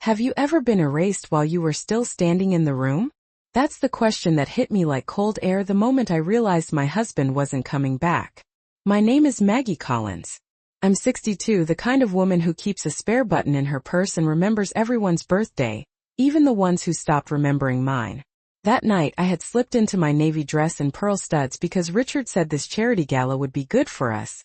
Have you ever been erased while you were still standing in the room? That's the question that hit me like cold air the moment I realized my husband wasn't coming back. My name is Maggie Collins. I'm 62, the kind of woman who keeps a spare button in her purse and remembers everyone's birthday, even the ones who stopped remembering mine. That night I had slipped into my navy dress and pearl studs because Richard said this charity gala would be good for us.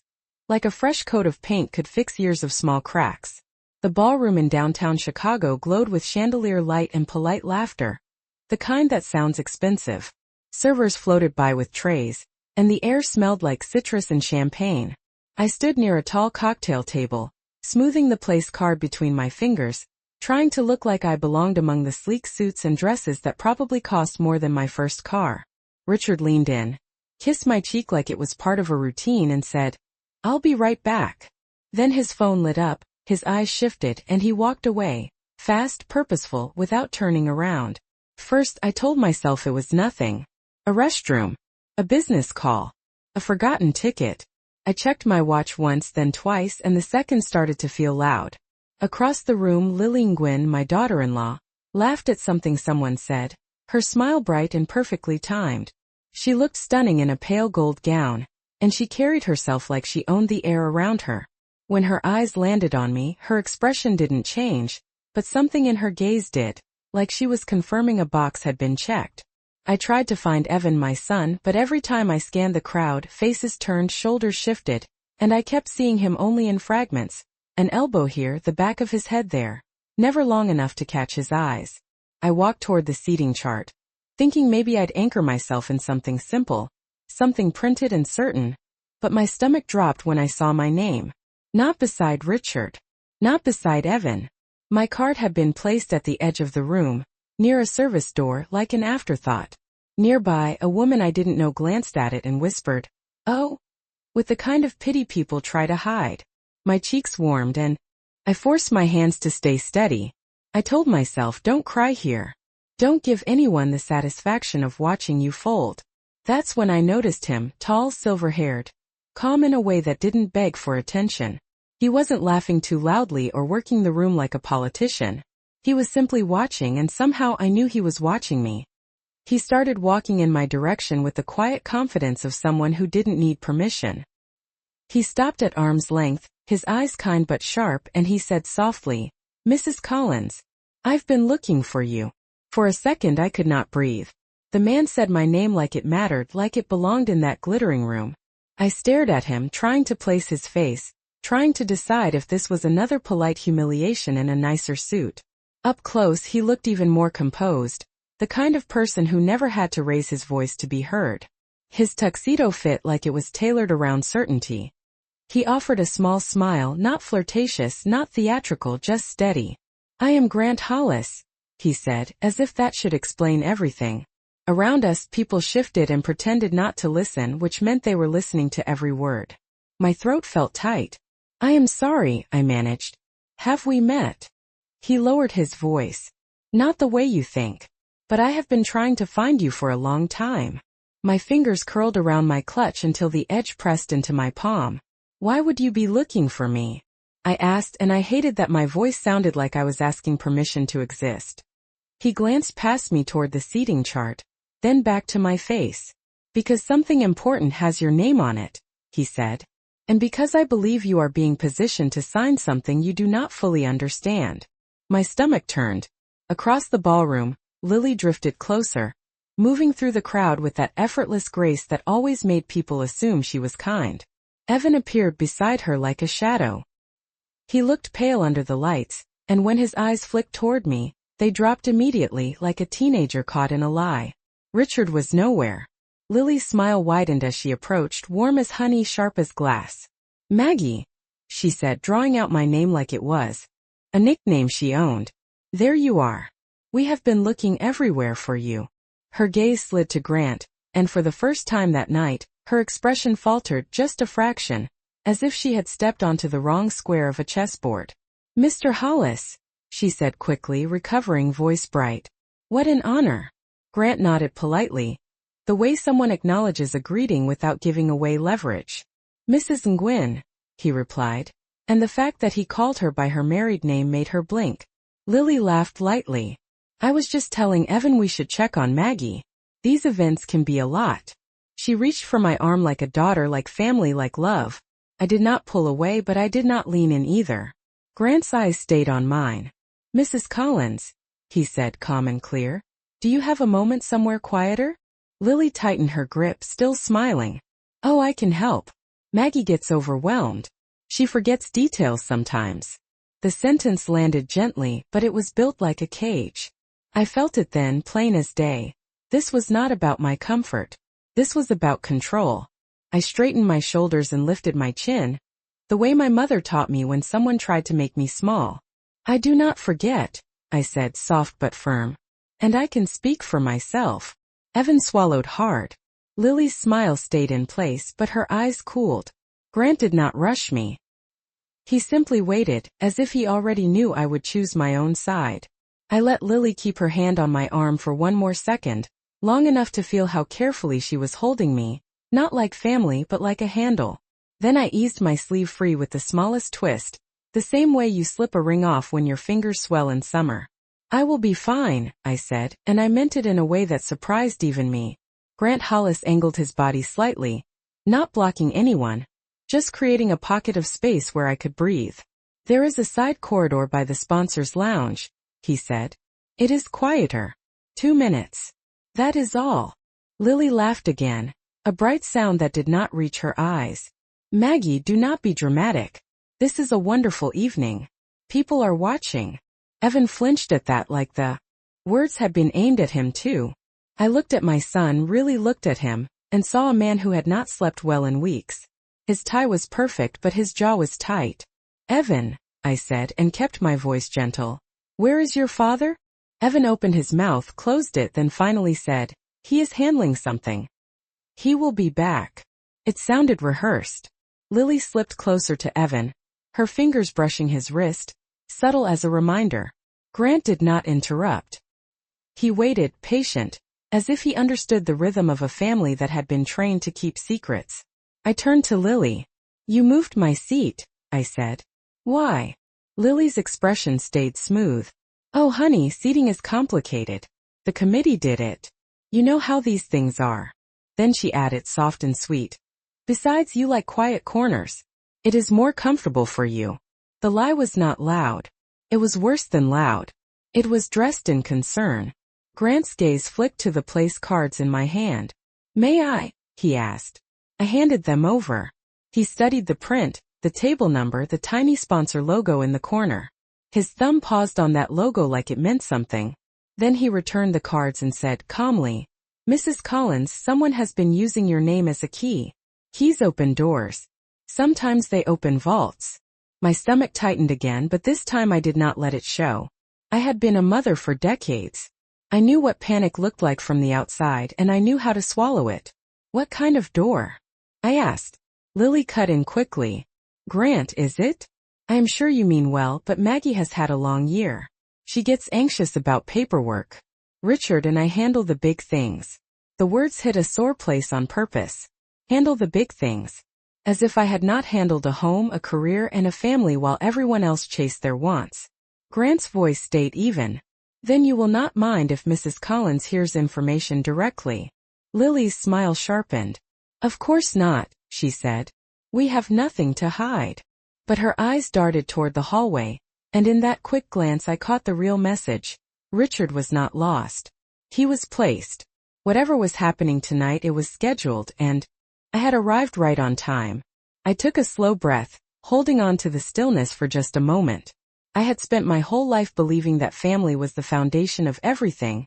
Like a fresh coat of paint could fix years of small cracks. The ballroom in downtown Chicago glowed with chandelier light and polite laughter. The kind that sounds expensive. Servers floated by with trays, and the air smelled like citrus and champagne. I stood near a tall cocktail table, smoothing the place card between my fingers, trying to look like I belonged among the sleek suits and dresses that probably cost more than my first car. Richard leaned in, kissed my cheek like it was part of a routine and said, "I'll be right back." Then his phone lit up, his eyes shifted and he walked away, fast, purposeful, without turning around. First I told myself it was nothing. A restroom. A business call. A forgotten ticket. I checked my watch once then twice and the seconds started to feel loud. Across the room Lily Nguyen, my daughter-in-law, laughed at something someone said, her smile bright and perfectly timed. She looked stunning in a pale gold gown, and she carried herself like she owned the air around her. When her eyes landed on me, her expression didn't change, but something in her gaze did, like she was confirming a box had been checked. I tried to find Evan, my son, but every time I scanned the crowd, faces turned, shoulders shifted, and I kept seeing him only in fragments. An elbow here, the back of his head there, never long enough to catch his eyes. I walked toward the seating chart, thinking maybe I'd anchor myself in something simple, something printed and certain, but my stomach dropped when I saw my name. Not beside Richard. Not beside Evan. My card had been placed at the edge of the room, near a service door, like an afterthought. Nearby, a woman I didn't know glanced at it and whispered, "Oh," with the kind of pity people try to hide. My cheeks warmed and I forced my hands to stay steady. I told myself, don't cry here. Don't give anyone the satisfaction of watching you fold. That's when I noticed him, tall, silver-haired, calm in a way that didn't beg for attention. He wasn't laughing too loudly or working the room like a politician. He was simply watching, and somehow I knew he was watching me. He started walking in my direction with the quiet confidence of someone who didn't need permission. He stopped at arm's length, his eyes kind but sharp, and he said softly, "Mrs. Collins, I've been looking for you." For a second I could not breathe. The man said my name like it mattered, like it belonged in that glittering room. I stared at him, trying to place his face, trying to decide if this was another polite humiliation in a nicer suit. Up close he looked even more composed, the kind of person who never had to raise his voice to be heard. His tuxedo fit like it was tailored around certainty. He offered a small smile, not flirtatious, not theatrical, just steady. "I am Grant Hollis," he said, as if that should explain everything. Around us, people shifted and pretended not to listen, which meant they were listening to every word. My throat felt tight. "I am sorry," I managed. "Have we met?" He lowered his voice. "Not the way you think. But I have been trying to find you for a long time." My fingers curled around my clutch until the edge pressed into my palm. "Why would you be looking for me?" I asked, and I hated that my voice sounded like I was asking permission to exist. He glanced past me toward the seating chart, then back to my face. "Because something important has your name on it," he said. "And because I believe you are being positioned to sign something you do not fully understand." My stomach turned. Across the ballroom, Lily drifted closer, moving through the crowd with that effortless grace that always made people assume she was kind. Evan appeared beside her like a shadow. He looked pale under the lights, and when his eyes flicked toward me, they dropped immediately like a teenager caught in a lie. Richard was nowhere. Lily's smile widened as she approached, warm as honey, sharp as glass. "Maggie," she said, drawing out my name like it was a nickname she owned. "There you are. We have been looking everywhere for you." Her gaze slid to Grant, and for the first time that night, her expression faltered just a fraction, as if she had stepped onto the wrong square of a chessboard. "Mr. Hollis," she said quickly, recovering, voice bright. "What an honor." Grant nodded politely, the way someone acknowledges a greeting without giving away leverage. "Mrs. Nguyen," he replied, and the fact that he called her by her married name made her blink. Lily laughed lightly. I was just telling Evan we should check on Maggie. These events can be a lot. She reached for my arm like a daughter, like family, like love. I did not pull away, but I did not lean in either. Grant's eyes stayed on mine. Mrs. Collins, he said, calm and clear. Do you have a moment somewhere quieter? Lily tightened her grip, still smiling. Oh, I can help. Maggie gets overwhelmed. She forgets details sometimes. The sentence landed gently, but it was built like a cage. I felt it then, plain as day. This was not about my comfort. This was about control. I straightened my shoulders and lifted my chin, the way my mother taught me when someone tried to make me small. I do not forget, I said, soft but firm. And I can speak for myself. Evan swallowed hard. Lily's smile stayed in place, but her eyes cooled. Grant did not rush me. He simply waited, as if he already knew I would choose my own side. I let Lily keep her hand on my arm for one more second, long enough to feel how carefully she was holding me, not like family but like a handle. Then I eased my sleeve free with the smallest twist, the same way you slip a ring off when your fingers swell in summer. I will be fine, I said, and I meant it in a way that surprised even me. Grant Hollis angled his body slightly, not blocking anyone, just creating a pocket of space where I could breathe. There is a side corridor by the sponsors' lounge, he said. It is quieter. 2 minutes. That is all. Lily laughed again, a bright sound that did not reach her eyes. Maggie, do not be dramatic. This is a wonderful evening. People are watching. Evan flinched at that, like the words had been aimed at him too. I looked at my son, really looked at him, and saw a man who had not slept well in weeks. His tie was perfect, but his jaw was tight. Evan, I said, and kept my voice gentle. Where is your father? Evan opened his mouth, closed it, then finally said, he is handling something. He will be back. It sounded rehearsed. Lily slipped closer to Evan, her fingers brushing his wrist, subtle as a reminder. Grant did not interrupt. He waited, patient, as if he understood the rhythm of a family that had been trained to keep secrets. I turned to Lily. You moved my seat, I said. Why? Lily's expression stayed smooth. Oh honey, seating is complicated. The committee did it. You know how these things are. Then she added, soft and sweet. Besides, you like quiet corners. It is more comfortable for you. The lie was not loud. It was worse than loud. It was dressed in concern. Grant's gaze flicked to the place cards in my hand. May I? He asked. I handed them over. He studied the print, the table number, the tiny sponsor logo in the corner. His thumb paused on that logo like it meant something. Then he returned the cards and said calmly, Mrs. Collins, someone has been using your name as a key. Keys open doors. Sometimes they open vaults. My stomach tightened again, but this time I did not let it show. I had been a mother for decades. I knew what panic looked like from the outside, and I knew how to swallow it. What kind of door? I asked. Lily cut in quickly. Grant, is it? I am sure you mean well, but Maggie has had a long year. She gets anxious about paperwork. Richard and I handle the big things. The words hit a sore place on purpose. Handle the big things. As if I had not handled a home, a career, and a family while everyone else chased their wants. Grant's voice stayed even. Then you will not mind if Mrs. Collins hears information directly. Lily's smile sharpened. Of course not, she said. We have nothing to hide. But her eyes darted toward the hallway, and in that quick glance I caught the real message. Richard was not lost. He was placed. Whatever was happening tonight, it was scheduled, and I had arrived right on time. I took a slow breath, holding on to the stillness for just a moment. I had spent my whole life believing that family was the foundation of everything,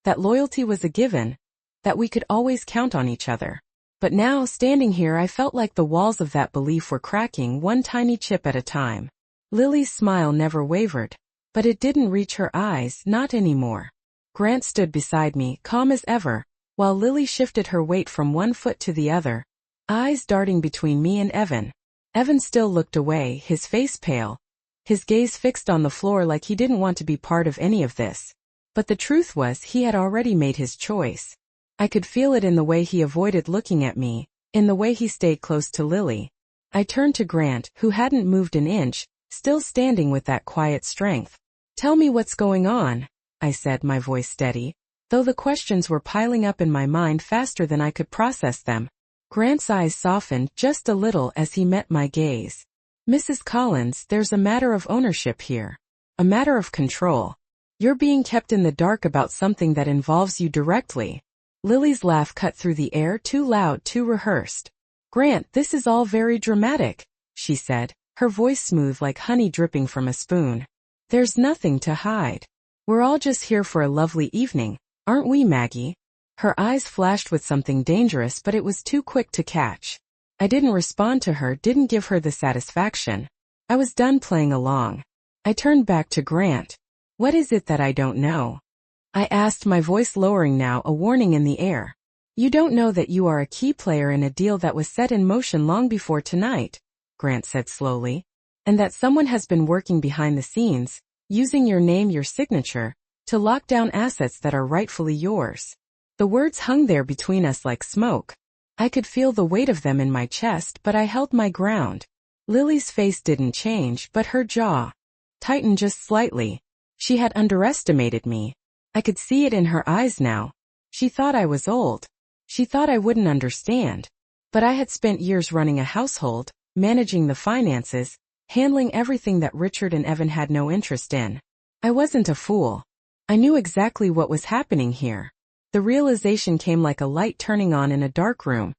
that loyalty was a given, that we could always count on each other. But now, standing here, I felt like the walls of that belief were cracking, one tiny chip at a time. Lily's smile never wavered, but it didn't reach her eyes, not anymore. Grant stood beside me, calm as ever, while Lily shifted her weight from one foot to the other, eyes darting between me and Evan. Evan still looked away, his face pale, his gaze fixed on the floor like he didn't want to be part of any of this. But the truth was, he had already made his choice. I could feel it in the way he avoided looking at me, in the way he stayed close to Lily. I turned to Grant, who hadn't moved an inch, still standing with that quiet strength. Tell me what's going on, I said, my voice steady, though the questions were piling up in my mind faster than I could process them. Grant's eyes softened just a little as he met my gaze. Mrs. Collins, there's a matter of ownership here. A matter of control. You're being kept in the dark about something that involves you directly. Lily's laugh cut through the air, too loud, too rehearsed. Grant, this is all very dramatic, she said, her voice smooth like honey dripping from a spoon. There's nothing to hide. We're all just here for a lovely evening, aren't we, Maggie? Her eyes flashed with something dangerous, but it was too quick to catch. I didn't respond to her, didn't give her the satisfaction. I was done playing along. I turned back to Grant. What is it that I don't know? I asked, my voice lowering now, a warning in the air. You don't know that you are a key player in a deal that was set in motion long before tonight, Grant said slowly, and that someone has been working behind the scenes, using your name, your signature, to lock down assets that are rightfully yours. The words hung there between us like smoke. I could feel the weight of them in my chest, but I held my ground. Lily's face didn't change, but her jaw tightened just slightly. She had underestimated me. I could see it in her eyes now. She thought I was old. She thought I wouldn't understand. But I had spent years running a household, managing the finances, handling everything that Richard and Evan had no interest in. I wasn't a fool. I knew exactly what was happening here. The realization came like a light turning on in a dark room.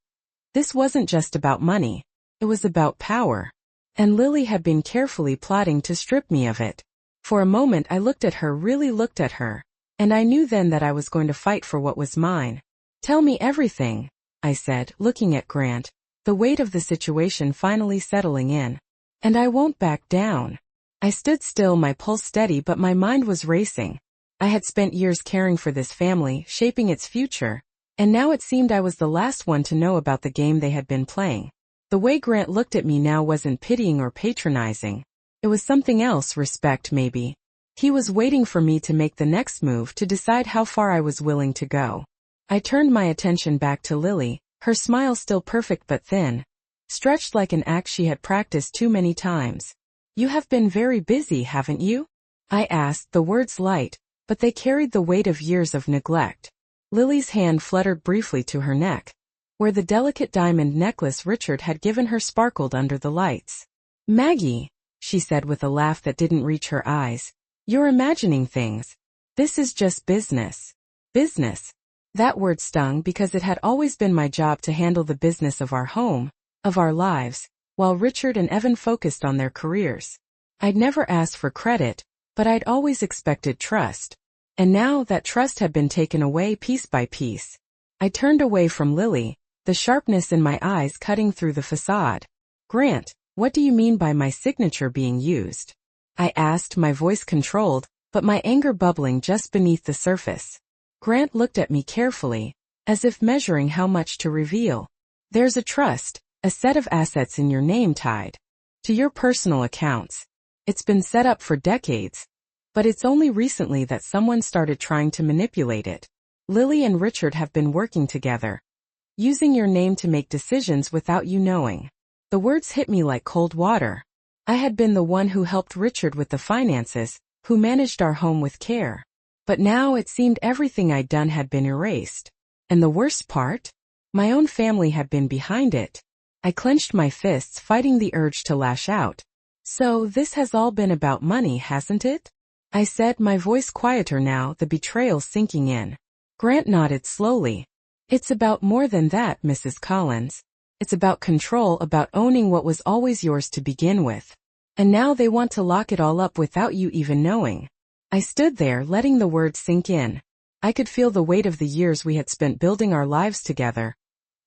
This wasn't just about money. It was about power. And Lily had been carefully plotting to strip me of it. For a moment I looked at her, really looked at her. And I knew then that I was going to fight for what was mine. Tell me everything, I said, looking at Grant, the weight of the situation finally settling in. And I won't back down. I stood still, my pulse steady, but my mind was racing. I had spent years caring for this family, shaping its future, and now it seemed I was the last one to know about the game they had been playing. The way Grant looked at me now wasn't pitying or patronizing. It was something else, respect maybe. He was waiting for me to make the next move, to decide how far I was willing to go. I turned my attention back to Lily, her smile still perfect but thin, stretched like an act she had practiced too many times. You have been very busy, haven't you? I asked, the words light, but they carried the weight of years of neglect. Lily's hand fluttered briefly to her neck, where the delicate diamond necklace Richard had given her sparkled under the lights. Maggie, she said with a laugh that didn't reach her eyes, you're imagining things. This is just business. Business. That word stung because it had always been my job to handle the business of our home, of our lives, while Richard and Evan focused on their careers. I'd never asked for credit, but I'd always expected trust. And now that trust had been taken away piece by piece. I turned away from Lily, the sharpness in my eyes cutting through the facade. Grant, what do you mean by my signature being used? I asked, my voice controlled, but my anger bubbling just beneath the surface. Grant looked at me carefully, as if measuring how much to reveal. There's a trust, a set of assets in your name tied to your personal accounts. It's been set up for decades, but it's only recently that someone started trying to manipulate it. Lily and Richard have been working together, using your name to make decisions without you knowing. The words hit me like cold water. I had been the one who helped Richard with the finances, who managed our home with care. But now it seemed everything I'd done had been erased. And the worst part? My own family had been behind it. I clenched my fists, fighting the urge to lash out. So this has all been about money, hasn't it? I said, my voice quieter now, the betrayal sinking in. Grant nodded slowly. It's about more than that, Mrs. Collins. It's about control, about owning what was always yours to begin with. And now they want to lock it all up without you even knowing. I stood there, letting the words sink in. I could feel the weight of the years we had spent building our lives together.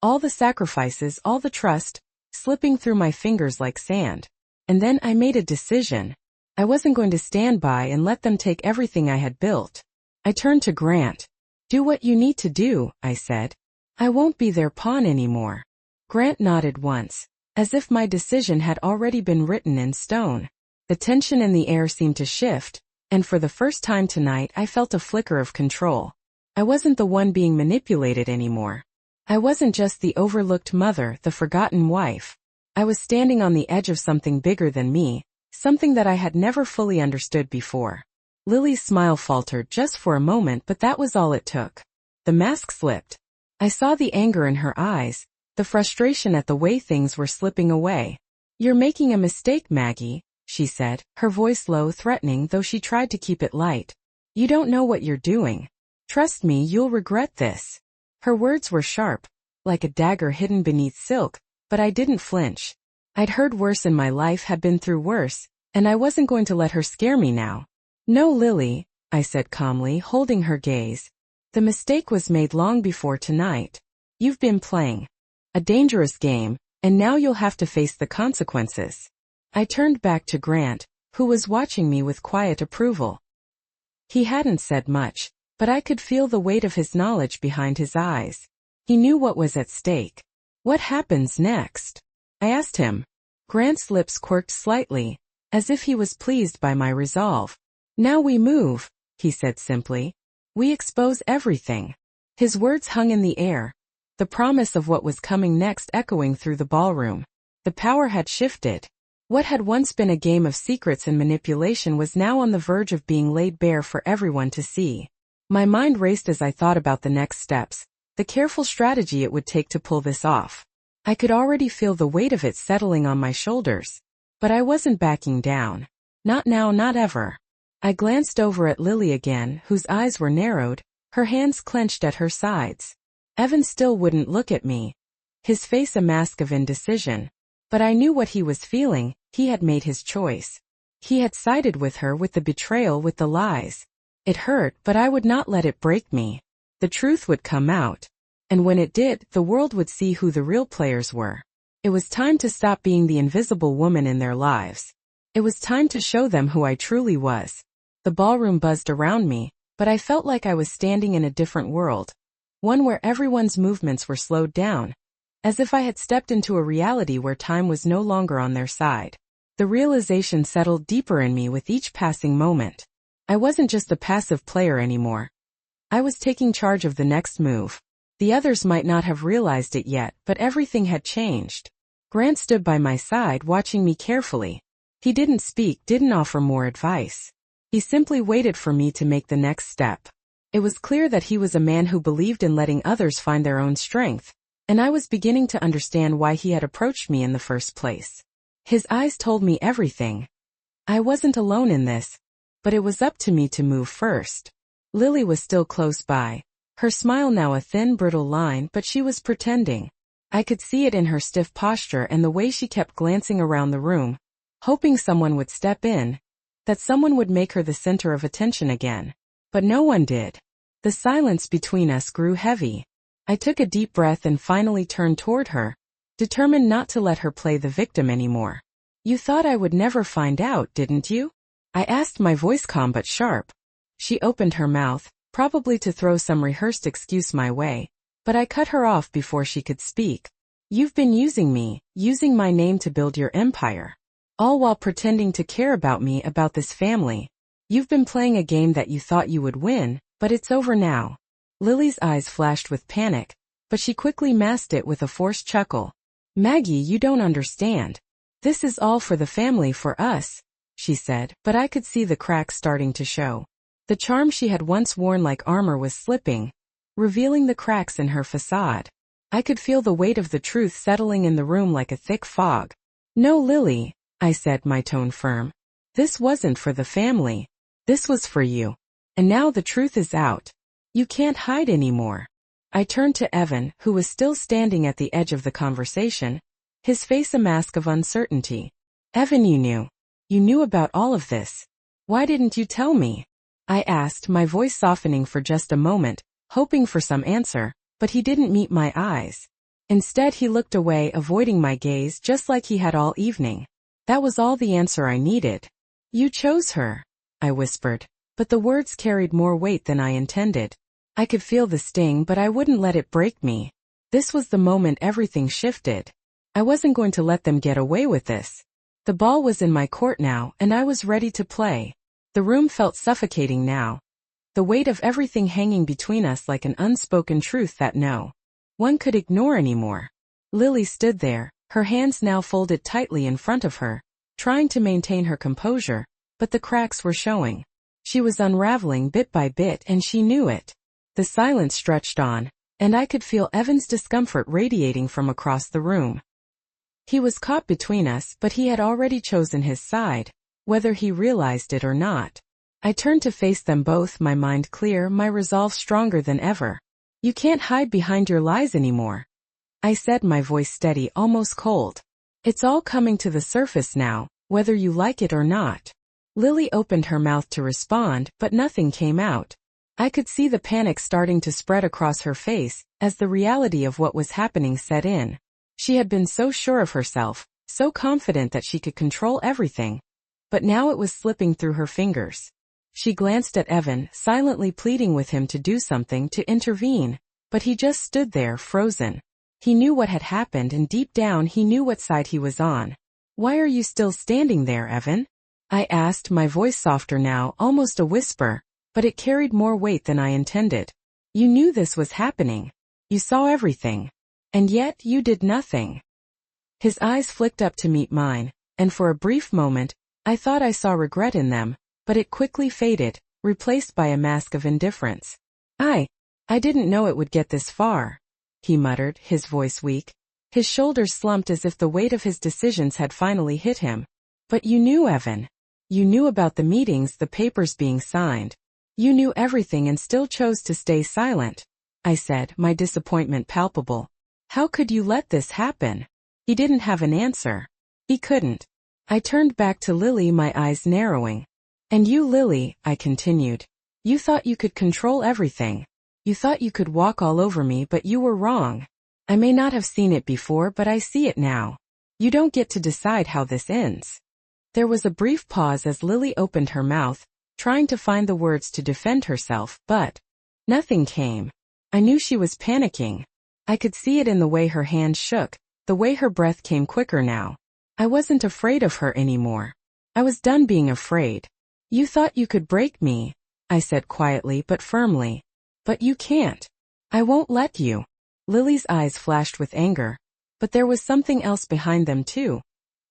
All the sacrifices, all the trust, slipping through my fingers like sand. And then I made a decision. I wasn't going to stand by and let them take everything I had built. I turned to Grant. Do what you need to do, I said. I won't be their pawn anymore. Grant nodded once, as if my decision had already been written in stone. The tension in the air seemed to shift, and for the first time tonight I felt a flicker of control. I wasn't the one being manipulated anymore. I wasn't just the overlooked mother, the forgotten wife. I was standing on the edge of something bigger than me, something that I had never fully understood before. Lily's smile faltered just for a moment, but that was all it took. The mask slipped. I saw the anger in her eyes, the frustration at the way things were slipping away. "You're making a mistake, Maggie," she said, her voice low, threatening, though she tried to keep it light. "You don't know what you're doing. Trust me, you'll regret this." Her words were sharp, like a dagger hidden beneath silk, but I didn't flinch. I'd heard worse in my life, had been through worse, and I wasn't going to let her scare me now. "No, Lily," I said calmly, holding her gaze. "The mistake was made long before tonight. You've been playing a dangerous game, and now you'll have to face the consequences." I turned back to Grant, who was watching me with quiet approval. He hadn't said much, but I could feel the weight of his knowledge behind his eyes. He knew what was at stake. "What happens next?" I asked him. Grant's lips quirked slightly, as if he was pleased by my resolve. "Now we move," he said simply. "We expose everything." His words hung in the air, the promise of what was coming next echoing through the ballroom. The power had shifted. What had once been a game of secrets and manipulation was now on the verge of being laid bare for everyone to see. My mind raced as I thought about the next steps, the careful strategy it would take to pull this off. I could already feel the weight of it settling on my shoulders. But I wasn't backing down. Not now, not ever. I glanced over at Lily again, whose eyes were narrowed, her hands clenched at her sides. Evan still wouldn't look at me, his face a mask of indecision. But I knew what he was feeling. He had made his choice. He had sided with her, with the betrayal, with the lies. It hurt, but I would not let it break me. The truth would come out. And when it did, the world would see who the real players were. It was time to stop being the invisible woman in their lives. It was time to show them who I truly was. The ballroom buzzed around me, but I felt like I was standing in a different world. One where everyone's movements were slowed down, as if I had stepped into a reality where time was no longer on their side. The realization settled deeper in me with each passing moment. I wasn't just a passive player anymore. I was taking charge of the next move. The others might not have realized it yet, but everything had changed. Grant stood by my side, watching me carefully. He didn't speak, didn't offer more advice. He simply waited for me to make the next step. It was clear that he was a man who believed in letting others find their own strength, and I was beginning to understand why he had approached me in the first place. His eyes told me everything. I wasn't alone in this, but it was up to me to move first. Lily was still close by, her smile now a thin, brittle line, but she was pretending. I could see it in her stiff posture and the way she kept glancing around the room, hoping someone would step in, that someone would make her the center of attention again. But no one did. The silence between us grew heavy. I took a deep breath and finally turned toward her, determined not to let her play the victim anymore. "You thought I would never find out, didn't you?" I asked, my voice calm but sharp. She opened her mouth, probably to throw some rehearsed excuse my way, but I cut her off before she could speak. "You've been using me, using my name to build your empire. All while pretending to care about me, about this family. You've been playing a game that you thought you would win, but it's over now." Lily's eyes flashed with panic, but she quickly masked it with a forced chuckle. "Maggie, you don't understand. This is all for the family, for us," she said, but I could see the cracks starting to show. The charm she had once worn like armor was slipping, revealing the cracks in her facade. I could feel the weight of the truth settling in the room like a thick fog. "No, Lily," I said, my tone firm. "This wasn't for the family. This was for you. And now the truth is out. You can't hide anymore." I turned to Evan, who was still standing at the edge of the conversation, his face a mask of uncertainty. "Evan, you knew. You knew about all of this. Why didn't you tell me?" I asked, my voice softening for just a moment, hoping for some answer, but he didn't meet my eyes. Instead, he looked away, avoiding my gaze just like he had all evening. That was all the answer I needed. "You chose her," I whispered, but the words carried more weight than I intended. I could feel the sting, but I wouldn't let it break me. This was the moment everything shifted. I wasn't going to let them get away with this. The ball was in my court now, and I was ready to play. The room felt suffocating now, the weight of everything hanging between us like an unspoken truth that no one could ignore anymore. Lily stood there, her hands now folded tightly in front of her, trying to maintain her composure, but the cracks were showing. She was unraveling bit by bit and she knew it. The silence stretched on, and I could feel Evan's discomfort radiating from across the room. He was caught between us, but he had already chosen his side, whether he realized it or not. I turned to face them both, my mind clear, my resolve stronger than ever. You can't hide behind your lies anymore, I said, my voice steady, almost cold. It's all coming to the surface now, whether you like it or not. Lily opened her mouth to respond, but nothing came out. I could see the panic starting to spread across her face, as the reality of what was happening set in. She had been so sure of herself, so confident that she could control everything. But now it was slipping through her fingers. She glanced at Evan, silently pleading with him to do something, to intervene, but he just stood there, frozen. He knew what had happened, and deep down he knew what side he was on. Why are you still standing there, Evan? I asked, my voice softer now, almost a whisper, but it carried more weight than I intended. You knew this was happening. You saw everything. And yet you did nothing. His eyes flicked up to meet mine, and for a brief moment, I thought I saw regret in them, but it quickly faded, replaced by a mask of indifference. I didn't know it would get this far, he muttered, his voice weak. His shoulders slumped as if the weight of his decisions had finally hit him. But you knew, Evan. You knew about the meetings, the papers being signed. You knew everything and still chose to stay silent, I said, my disappointment palpable. How could you let this happen? He didn't have an answer. He couldn't. I turned back to Lily, my eyes narrowing. And you, Lily, I continued. You thought you could control everything. You thought you could walk all over me, but you were wrong. I may not have seen it before, but I see it now. You don't get to decide how this ends. There was a brief pause as Lily opened her mouth, trying to find the words to defend herself, but nothing came. I knew she was panicking. I could see it in the way her hands shook, the way her breath came quicker now. I wasn't afraid of her anymore. I was done being afraid. You thought you could break me, I said quietly but firmly. But you can't. I won't let you. Lily's eyes flashed with anger. But there was something else behind them too.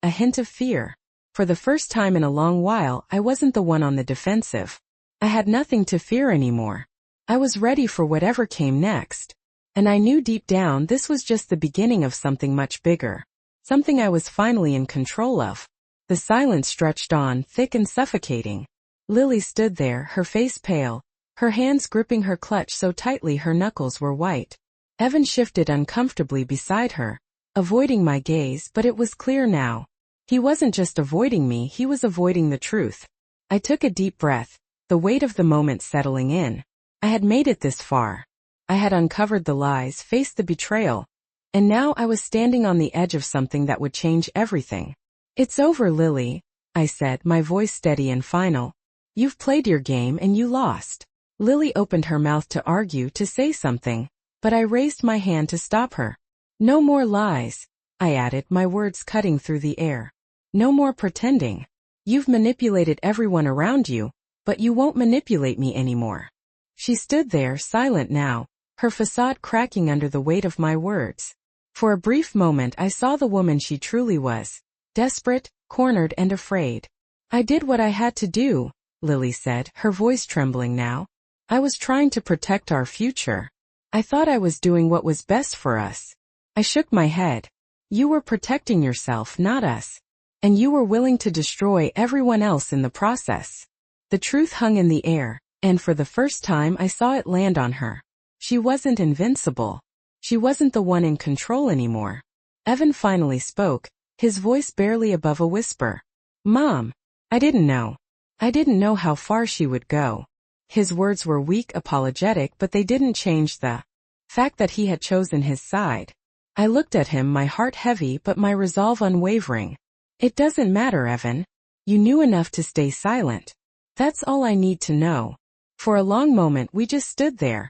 A hint of fear. For the first time in a long while, I wasn't the one on the defensive. I had nothing to fear anymore. I was ready for whatever came next. And I knew deep down this was just the beginning of something much bigger. Something I was finally in control of. The silence stretched on, thick and suffocating. Lily stood there, her face pale, her hands gripping her clutch so tightly her knuckles were white. Evan shifted uncomfortably beside her, avoiding my gaze, but it was clear now. He wasn't just avoiding me, he was avoiding the truth. I took a deep breath, the weight of the moment settling in. I had made it this far. I had uncovered the lies, faced the betrayal, and now I was standing on the edge of something that would change everything. It's over, Lily, I said, my voice steady and final. You've played your game and you lost. Lily opened her mouth to argue, to say something, but I raised my hand to stop her. No more lies, I added, my words cutting through the air. No more pretending. You've manipulated everyone around you, but you won't manipulate me anymore. She stood there, silent now, her facade cracking under the weight of my words. For a brief moment I saw the woman she truly was. Desperate, cornered and afraid. I did what I had to do, Lily said, her voice trembling now. I was trying to protect our future. I thought I was doing what was best for us. I shook my head. You were protecting yourself, not us. And you were willing to destroy everyone else in the process. The truth hung in the air, and for the first time I saw it land on her. She wasn't invincible. She wasn't the one in control anymore. Evan finally spoke, his voice barely above a whisper. Mom, I didn't know. I didn't know how far she would go. His words were weak, apologetic, but they didn't change the fact that he had chosen his side. I looked at him, my heart heavy but my resolve unwavering. It doesn't matter, Evan. You knew enough to stay silent. That's all I need to know. For a long moment we just stood there,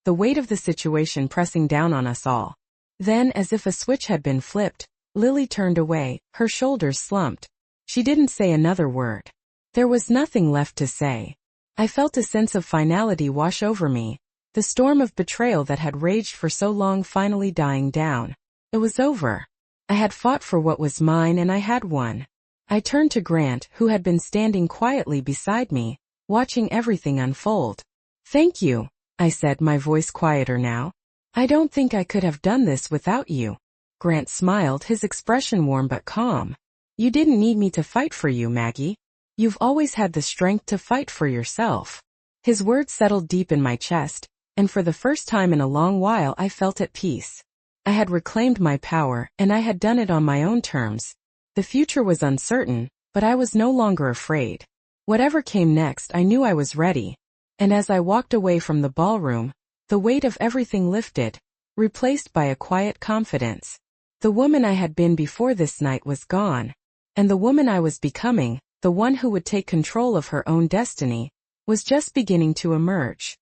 the weight of the situation pressing down on us all. Then, as if a switch had been flipped, Lily turned away, her shoulders slumped. She didn't say another word. There was nothing left to say. I felt a sense of finality wash over me, the storm of betrayal that had raged for so long finally dying down. It was over. I had fought for what was mine and I had won. I turned to Grant, who had been standing quietly beside me. watching everything unfold. "Thank you," I said, my voice quieter now. "I don't think I could have done this without you." Grant smiled, his expression warm but calm. "You didn't need me to fight for you, Maggie. You've always had the strength to fight for yourself." His words settled deep in my chest, and for the first time in a long while I felt at peace. I had reclaimed my power, and I had done it on my own terms. The future was uncertain, but I was no longer afraid. Whatever came next, I knew I was ready. And as I walked away from the ballroom, the weight of everything lifted, replaced by a quiet confidence. The woman I had been before this night was gone, and the woman I was becoming, the one who would take control of her own destiny, was just beginning to emerge.